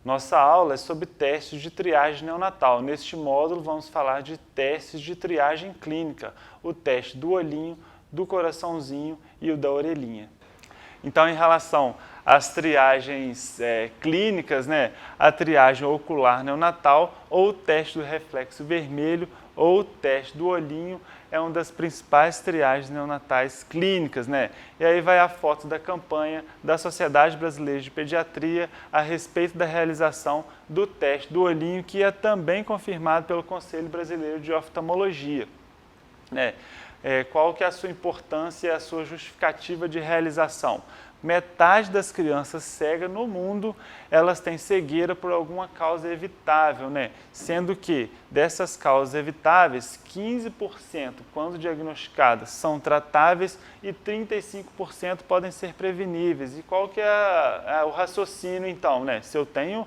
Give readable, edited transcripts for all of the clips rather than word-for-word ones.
Nossa aula é sobre testes de triagem neonatal. Neste módulo vamos falar de testes de triagem clínica, o teste do olhinho, do coraçãozinho e o da orelhinha. Então, em relação às triagens clínicas, a triagem ocular neonatal ou o teste do reflexo vermelho ou o teste do olhinho é uma das principais triagens neonatais clínicas, E aí vai a foto da campanha da Sociedade Brasileira de Pediatria a respeito da realização do teste do olhinho, que é também confirmado pelo Conselho Brasileiro de Oftalmologia. Qual que é a sua importância e a sua justificativa de realização? Metade das crianças cegas no mundo, elas têm cegueira por alguma causa evitável, Sendo que dessas causas evitáveis, 15%, quando diagnosticadas, são tratáveis e 35% podem ser preveníveis. E qual que é o raciocínio, então, Se eu tenho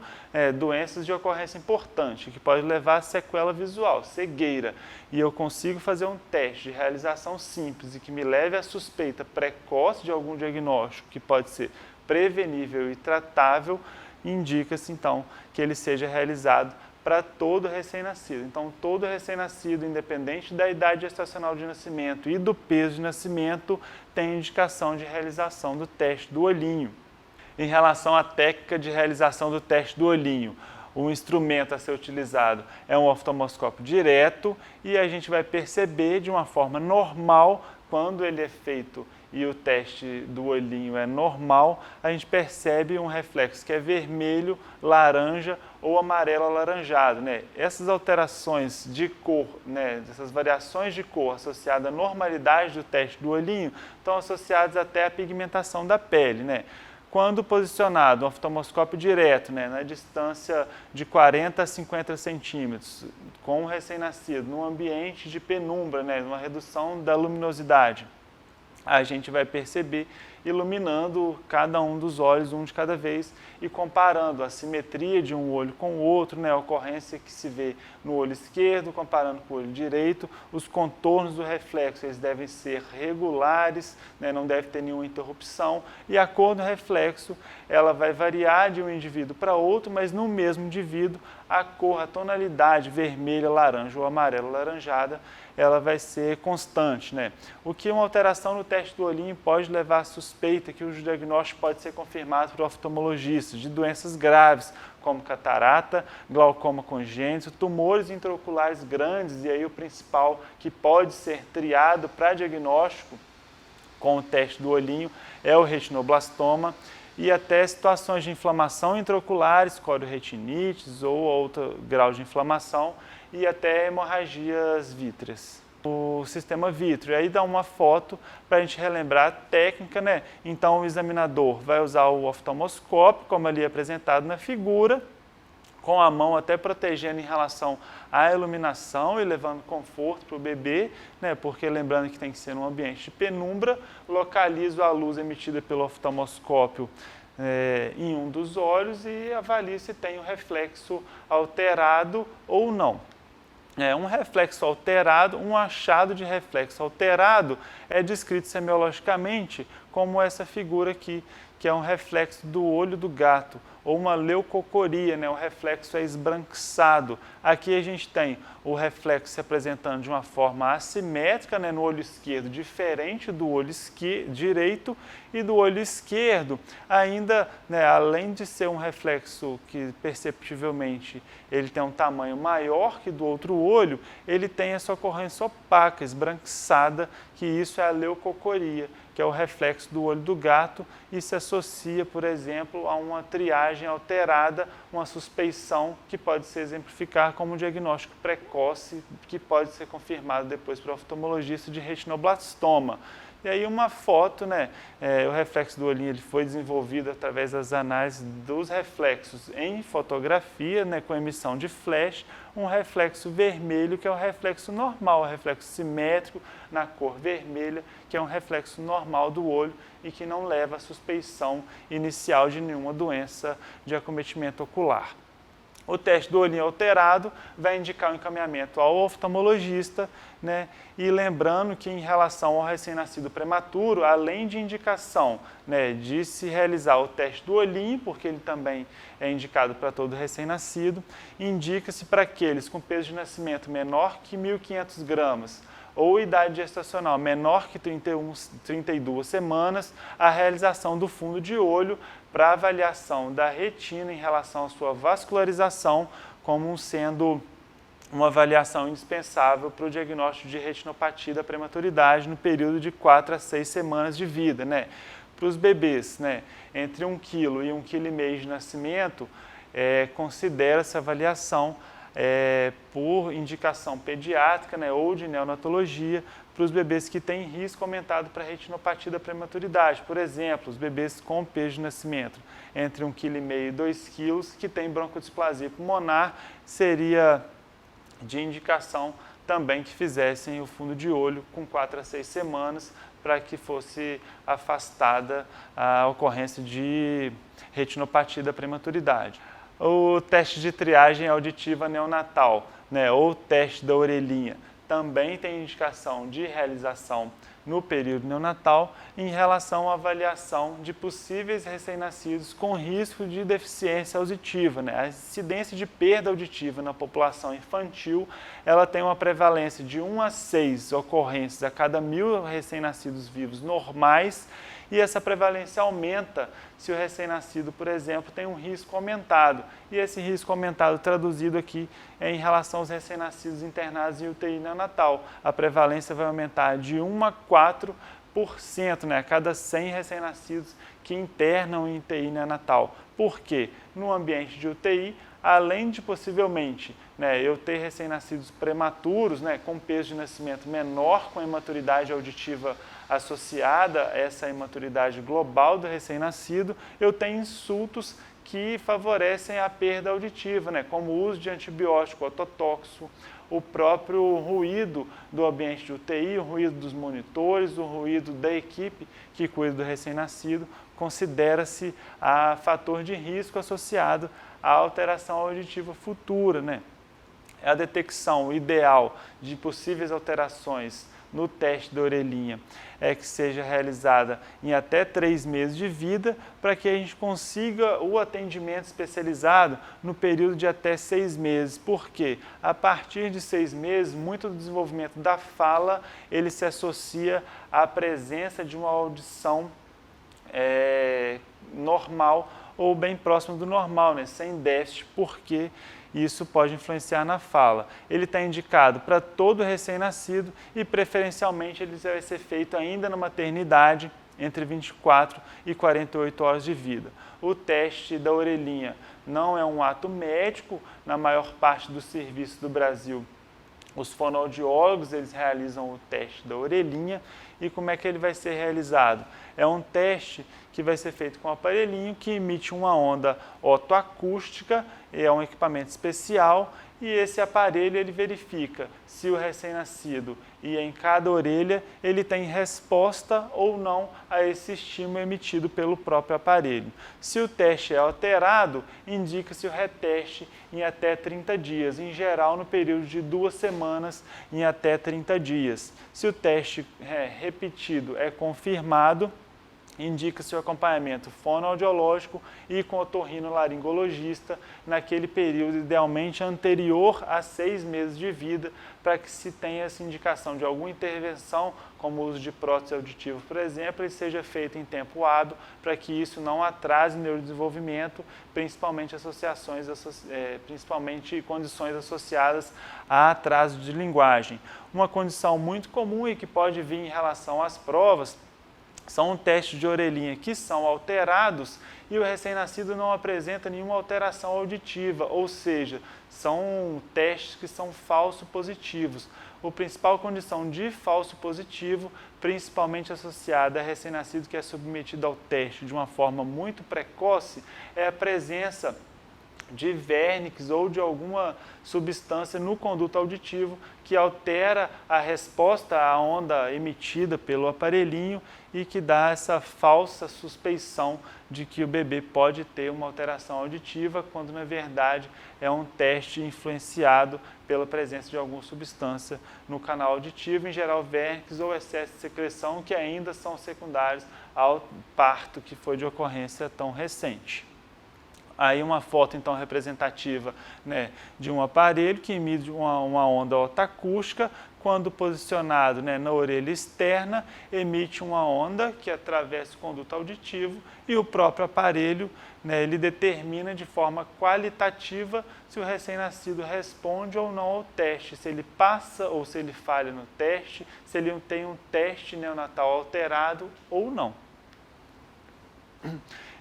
doenças de ocorrência importante, que pode levar a sequela visual, cegueira, e eu consigo fazer um teste de realização simples e que me leve à suspeita precoce de algum diagnóstico, que pode ser prevenível e tratável, indica-se, então, que ele seja realizado para todo recém-nascido. Então, todo recém-nascido, independente da idade gestacional de nascimento e do peso de nascimento, tem indicação de realização do teste do olhinho. Em relação à técnica de realização do teste do olhinho, o instrumento a ser utilizado é um oftalmoscópio direto e a gente vai perceber de uma forma normal, quando ele é feito e o teste do olhinho é normal, a gente percebe um reflexo que é vermelho, laranja ou amarelo alaranjado. Essas alterações de cor, essas variações de cor associadas à normalidade do teste do olhinho, estão associadas até à pigmentação da pele. Quando posicionado um oftalmoscópio direto, na distância de 40 a 50 centímetros, com um recém-nascido, num ambiente de penumbra, uma redução da luminosidade, a gente vai perceber iluminando cada um dos olhos, um de cada vez, e comparando a simetria de um olho com o outro, a ocorrência que se vê no olho esquerdo, comparando com o olho direito, os contornos do reflexo, eles devem ser regulares, não deve ter nenhuma interrupção, e a cor do reflexo, ela vai variar de um indivíduo para outro, mas no mesmo indivíduo, a cor, a tonalidade vermelha, laranja ou amarelo, laranjada, ela vai ser constante. O que uma alteração no teste do olhinho pode levar à suspeita que o diagnóstico pode ser confirmado por oftalmologistas de doenças graves, como catarata, glaucoma congênito, tumores intraoculares grandes, e aí o principal que pode ser triado para diagnóstico com o teste do olhinho é o retinoblastoma, e até situações de inflamação intraoculares, coriretinites ou outro grau de inflamação, e até hemorragias vítreas. O sistema vítreo, aí dá uma foto para a gente relembrar a técnica, Então o examinador vai usar o oftalmoscópio, como ali apresentado na figura, com a mão até protegendo em relação à iluminação e levando conforto para o bebê, Porque lembrando que tem que ser num ambiente de penumbra, localizo a luz emitida pelo oftalmoscópio em um dos olhos e avalio se tem um reflexo alterado ou não. Um reflexo alterado, um achado de reflexo alterado é descrito semiologicamente como essa figura aqui, que é um reflexo do olho do gato, ou uma leucocoria, o reflexo é esbranquiçado. Aqui a gente tem o reflexo se apresentando de uma forma assimétrica, no olho esquerdo, diferente do olho direito, e do olho esquerdo, ainda, além de ser um reflexo que perceptivelmente ele tem um tamanho maior que do outro olho, ele tem essa ocorrência opaca, esbranquiçada, que isso é a leucocoria, que é o reflexo do olho do gato e se associa, por exemplo, a uma triagem alterada, uma suspeição que pode se exemplificar como um diagnóstico precoce, que pode ser confirmado depois pelo oftalmologista de retinoblastoma. E aí uma foto, o reflexo do olhinho ele foi desenvolvido através das análises dos reflexos em fotografia, com emissão de flash, um reflexo vermelho, que é o reflexo normal, o reflexo simétrico na cor vermelha, que é um reflexo normal do olho e que não leva à suspeição inicial de nenhuma doença de acometimento ocular. O teste do olhinho alterado vai indicar o encaminhamento ao oftalmologista, né? E lembrando que em relação ao recém-nascido prematuro, além de indicação, né, de se realizar o teste do olhinho, porque ele também é indicado para todo recém-nascido, indica-se para aqueles com peso de nascimento menor que 1.500 gramas ou idade gestacional menor que 32 semanas, a realização do fundo de olho para avaliação da retina em relação à sua vascularização, como sendo uma avaliação indispensável para o diagnóstico de retinopatia da prematuridade no período de 4 a 6 semanas de vida, né? Para os bebês, né, entre 1 kg e 1,5 kg de nascimento, considera-se avaliação por indicação pediátrica, né, ou de neonatologia, para os bebês que têm risco aumentado para retinopatia da prematuridade. Por exemplo, os bebês com peso de nascimento entre 1,5 kg e 2 kg, que têm broncodisplasia pulmonar, seria de indicação também que fizessem o fundo de olho com 4 a 6 semanas, para que fosse afastada a ocorrência de retinopatia da prematuridade. O teste de triagem auditiva neonatal, né, ou teste da orelhinha, também tem indicação de realização no período neonatal em relação à avaliação de possíveis recém-nascidos com risco de deficiência auditiva, né? A incidência de perda auditiva na população infantil, ela tem uma prevalência de 1 a 6 ocorrências a cada 1.000 recém-nascidos vivos normais, e essa prevalência aumenta se o recém-nascido, por exemplo, tem um risco aumentado. E esse risco aumentado, traduzido aqui, é em relação aos recém-nascidos internados em UTI neonatal. A prevalência vai aumentar de 1 a 4%, né, a cada 100 recém-nascidos que internam em UTI neonatal. Por quê? No ambiente de UTI, além de possivelmente, né, eu ter recém-nascidos prematuros, né, com peso de nascimento menor, com imaturidade auditiva associada a essa imaturidade global do recém-nascido, eu tenho insultos que favorecem a perda auditiva, né, como o uso de antibiótico ototóxico, o próprio ruído do ambiente de UTI, o ruído dos monitores, o ruído da equipe que cuida do recém-nascido, considera-se a fator de risco associado à alteração auditiva futura, né? A detecção ideal de possíveis alterações no teste da orelhinha é que seja realizada em até 3 meses de vida, para que a gente consiga o atendimento especializado no período de até 6 meses. Porque a partir de 6 meses, muito do desenvolvimento da fala, ele se associa à presença de uma audição normal ou bem próximo do normal, né? Sem déficit, porque isso pode influenciar na fala. Ele está indicado para todo recém-nascido e, preferencialmente, ele vai ser feito ainda na maternidade, entre 24 e 48 horas de vida. O teste da orelhinha não é um ato médico, na maior parte dos serviços do Brasil. Os fonoaudiólogos, eles realizam o teste da orelhinha. E como é que ele vai ser realizado? É um teste que vai ser feito com um aparelhinho que emite uma onda otoacústica, é um equipamento especial, e esse aparelho ele verifica se o recém-nascido e em cada orelha ele tem resposta ou não a esse estímulo emitido pelo próprio aparelho. Se o teste é alterado, indica-se o reteste em até 30 dias, em geral no período de 2 semanas em até 30 dias. Se o teste repetido é confirmado, indica-se o acompanhamento fonoaudiológico e com otorrinolaringologista naquele período idealmente anterior a 6 meses de vida, para que se tenha essa indicação de alguma intervenção, como o uso de prótese auditiva, por exemplo, e seja feito em tempo hábil, para que isso não atrase o neurodesenvolvimento, principalmente principalmente condições associadas a atraso de linguagem. Uma condição muito comum e que pode vir em relação às provas são testes de orelhinha que são alterados e o recém-nascido não apresenta nenhuma alteração auditiva, ou seja, são testes que são falso positivos. A principal condição de falso positivo, principalmente associada a recém-nascido que é submetido ao teste de uma forma muito precoce, é a presença de vernix ou de alguma substância no conduto auditivo que altera a resposta à onda emitida pelo aparelhinho e que dá essa falsa suspeição de que o bebê pode ter uma alteração auditiva, quando na verdade é um teste influenciado pela presença de alguma substância no canal auditivo, em geral vernix ou excesso de secreção, que ainda são secundários ao parto que foi de ocorrência tão recente. Aí uma foto então representativa, né, de um aparelho que emite uma onda otoacústica, quando posicionado, né, na orelha externa, emite uma onda que atravessa o conduto auditivo e o próprio aparelho, né, ele determina de forma qualitativa se o recém-nascido responde ou não ao teste, se ele passa ou se ele falha no teste, se ele tem um teste neonatal alterado ou não.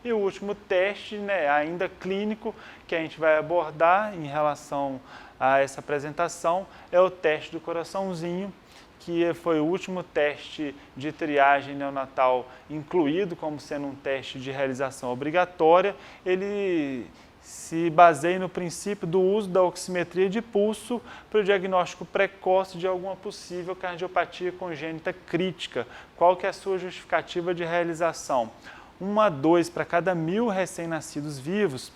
E o último teste, né, ainda clínico, que a gente vai abordar em relação a essa apresentação, é o teste do coraçãozinho, que foi o último teste de triagem neonatal incluído como sendo um teste de realização obrigatória. Ele se baseia no princípio do uso da oximetria de pulso para o diagnóstico precoce de alguma possível cardiopatia congênita crítica. Qual que é a sua justificativa de realização? 1 a 2 para cada 1.000 recém-nascidos vivos,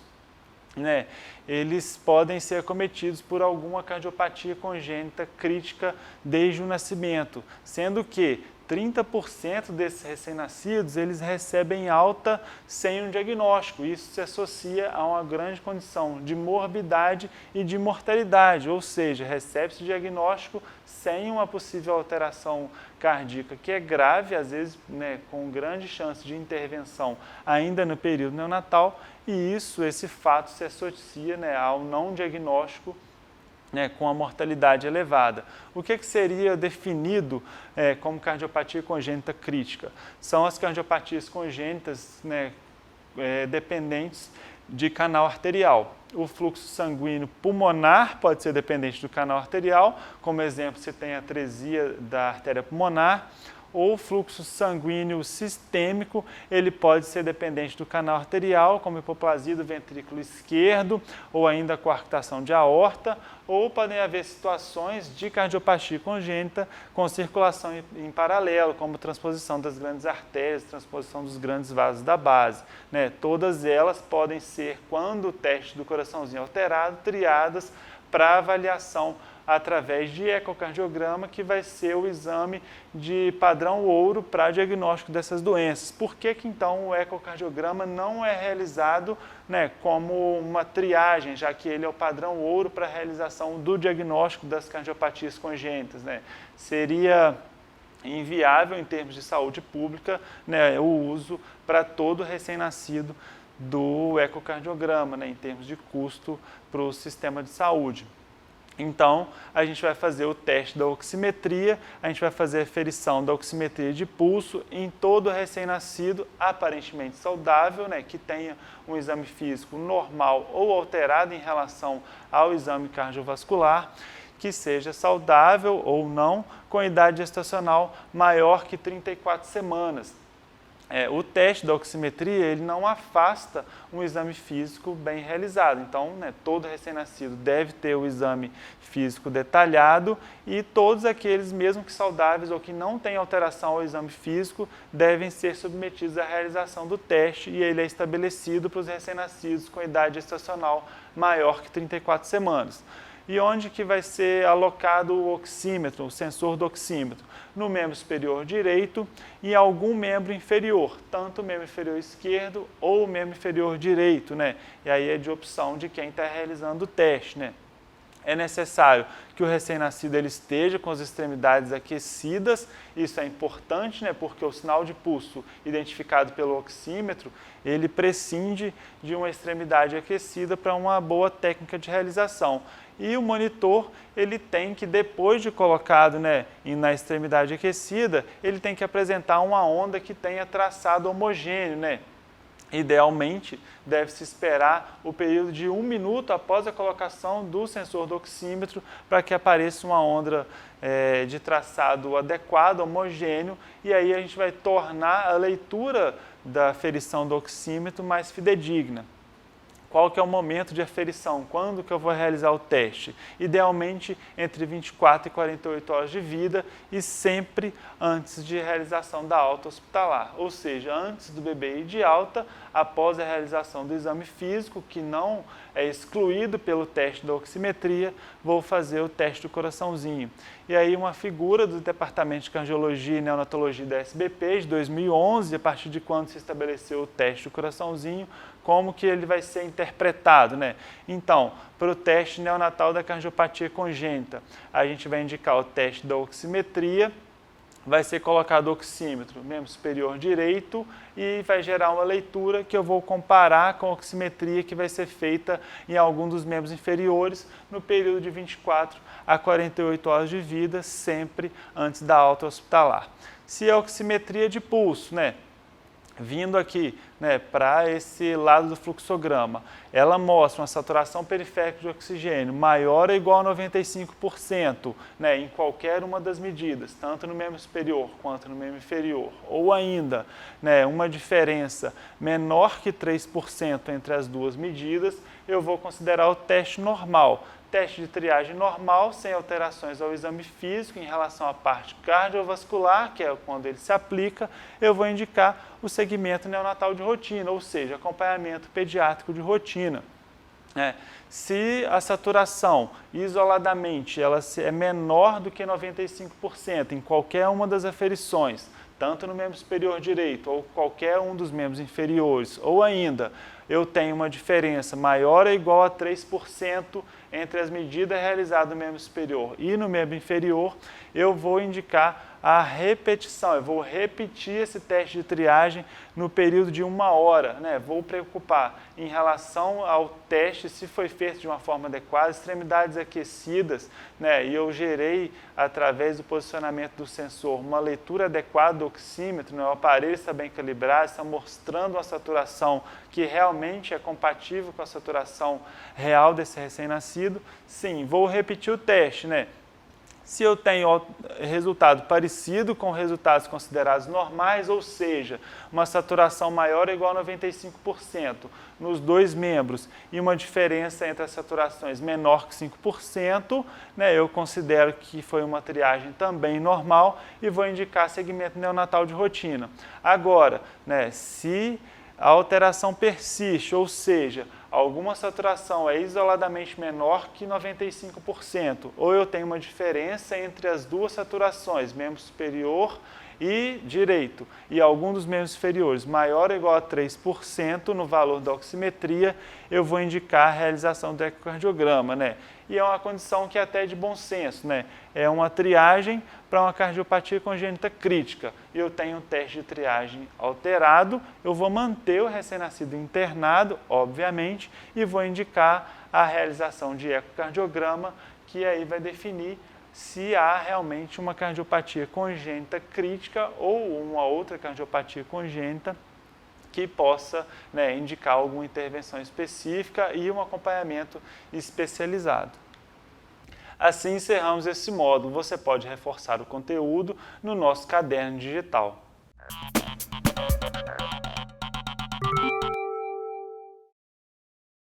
né, eles podem ser acometidos por alguma cardiopatia congênita crítica desde o nascimento, sendo que 30% desses recém-nascidos eles recebem alta sem um diagnóstico. Isso se associa a uma grande condição de morbidade e de mortalidade, ou seja, recebe-se diagnóstico sem uma possível alteração cardíaca, que é grave, às vezes, né, com grande chance de intervenção ainda no período neonatal, e esse fato se associa, né, ao não diagnóstico, né, com a mortalidade elevada. O que seria definido como cardiopatia congênita crítica? São as cardiopatias congênitas, né, dependentes de canal arterial. O fluxo sanguíneo pulmonar pode ser dependente do canal arterial, como exemplo, você tem a atresia da artéria pulmonar, ou fluxo sanguíneo sistêmico, ele pode ser dependente do canal arterial, como hipoplasia do ventrículo esquerdo, ou ainda a coarctação de aorta, ou podem haver situações de cardiopatia congênita com circulação em paralelo, como transposição das grandes artérias, transposição dos grandes vasos da base, né? Todas elas podem ser, quando o teste do coraçãozinho é alterado, triadas para avaliação através de ecocardiograma, que vai ser o exame de padrão ouro para diagnóstico dessas doenças. Por que então o ecocardiograma não é realizado, né, como uma triagem, já que ele é o padrão ouro para a realização do diagnóstico das cardiopatias congênitas, né? Seria inviável em termos de saúde pública, né, o uso para todo recém-nascido do ecocardiograma, né, em termos de custo para o sistema de saúde. Então, a gente vai fazer o teste da oximetria, a gente vai fazer a aferição da oximetria de pulso em todo recém-nascido aparentemente saudável, né, que tenha um exame físico normal ou alterado em relação ao exame cardiovascular, que seja saudável ou não, com idade gestacional maior que 34 semanas. O teste da oximetria ele não afasta um exame físico bem realizado. Então, né, todo recém-nascido deve ter o exame físico detalhado e todos aqueles, mesmo que saudáveis ou que não têm alteração ao exame físico, devem ser submetidos à realização do teste e ele é estabelecido para os recém-nascidos com idade gestacional maior que 34 semanas. E onde que vai ser alocado o oxímetro, o sensor do oxímetro? No membro superior direito e em algum membro inferior, tanto o membro inferior esquerdo ou o membro inferior direito, né? E aí é de opção de quem está realizando o teste, né? É necessário que o recém-nascido ele esteja com as extremidades aquecidas, isso é importante, né, porque o sinal de pulso identificado pelo oxímetro, ele prescinde de uma extremidade aquecida para uma boa técnica de realização. E o monitor, ele tem que, depois de colocado, né, na extremidade aquecida, ele tem que apresentar uma onda que tenha traçado homogêneo, né? Idealmente, deve-se esperar o período de 1 minuto após a colocação do sensor do oxímetro para que apareça uma onda de traçado adequado, homogêneo, e aí a gente vai tornar a leitura da aferição do oxímetro mais fidedigna. Qual que é o momento de aferição? Quando que eu vou realizar o teste? Idealmente entre 24 e 48 horas de vida e sempre antes de realização da alta hospitalar, ou seja, antes do bebê ir de alta, após a realização do exame físico, que não é excluído pelo teste da oximetria, vou fazer o teste do coraçãozinho. E aí uma figura do Departamento de Cardiologia e Neonatologia da SBP de 2011, a partir de quando se estabeleceu o teste do coraçãozinho, como que ele vai ser interpretado, né? Então, para o teste neonatal da cardiopatia congênita, a gente vai indicar o teste da oximetria, vai ser colocado o oxímetro, membro superior direito, e vai gerar uma leitura que eu vou comparar com a oximetria que vai ser feita em algum dos membros inferiores no período de 24 a 48 horas de vida, sempre antes da alta hospitalar. Se a oximetria de pulso, né, vindo aqui, né, para esse lado do fluxograma, ela mostra uma saturação periférica de oxigênio maior ou igual a 95%, né, em qualquer uma das medidas, tanto no membro superior quanto no membro inferior, ou ainda, né, uma diferença menor que 3% entre as duas medidas, eu vou considerar o teste normal. Teste de triagem normal, sem alterações ao exame físico em relação à parte cardiovascular, que é quando ele se aplica, eu vou indicar o segmento neonatal de rotina, ou seja, acompanhamento pediátrico de rotina. Se a saturação isoladamente ela é menor do que 95% em qualquer uma das aferições, tanto no membro superior direito ou qualquer um dos membros inferiores, ou ainda eu tenho uma diferença maior ou igual a 3% entre as medidas realizadas no membro superior e no membro inferior, eu vou indicar a repetição, eu vou repetir esse teste de triagem no período de 1 hora, né? Vou preocupar em relação ao teste, se foi feito de uma forma adequada, extremidades aquecidas, né? E eu gerei, através do posicionamento do sensor, uma leitura adequada do oxímetro, né? O aparelho está bem calibrado, está mostrando uma saturação que realmente é compatível com a saturação real desse recém-nascido. Sim, vou repetir o teste, né? Se eu tenho resultado parecido com resultados considerados normais, ou seja, uma saturação maior ou igual a 95% nos dois membros e uma diferença entre as saturações menor que 5%, né, eu considero que foi uma triagem também normal e vou indicar segmento neonatal de rotina. Agora, né, se a alteração persiste, ou seja, alguma saturação é isoladamente menor que 95%, ou eu tenho uma diferença entre as duas saturações, membro superior e direito, e algum dos membros inferiores maior ou igual a 3% no valor da oximetria, eu vou indicar a realização do ecocardiograma, né? E é uma condição que é até de bom senso, né? É uma triagem para uma cardiopatia congênita crítica. Eu tenho um teste de triagem alterado, eu vou manter o recém-nascido internado, obviamente, e vou indicar a realização de ecocardiograma, que aí vai definir se há realmente uma cardiopatia congênita crítica ou uma outra cardiopatia congênita que possa, né, indicar alguma intervenção específica e um acompanhamento especializado. Assim encerramos esse módulo. Você pode reforçar o conteúdo no nosso caderno digital.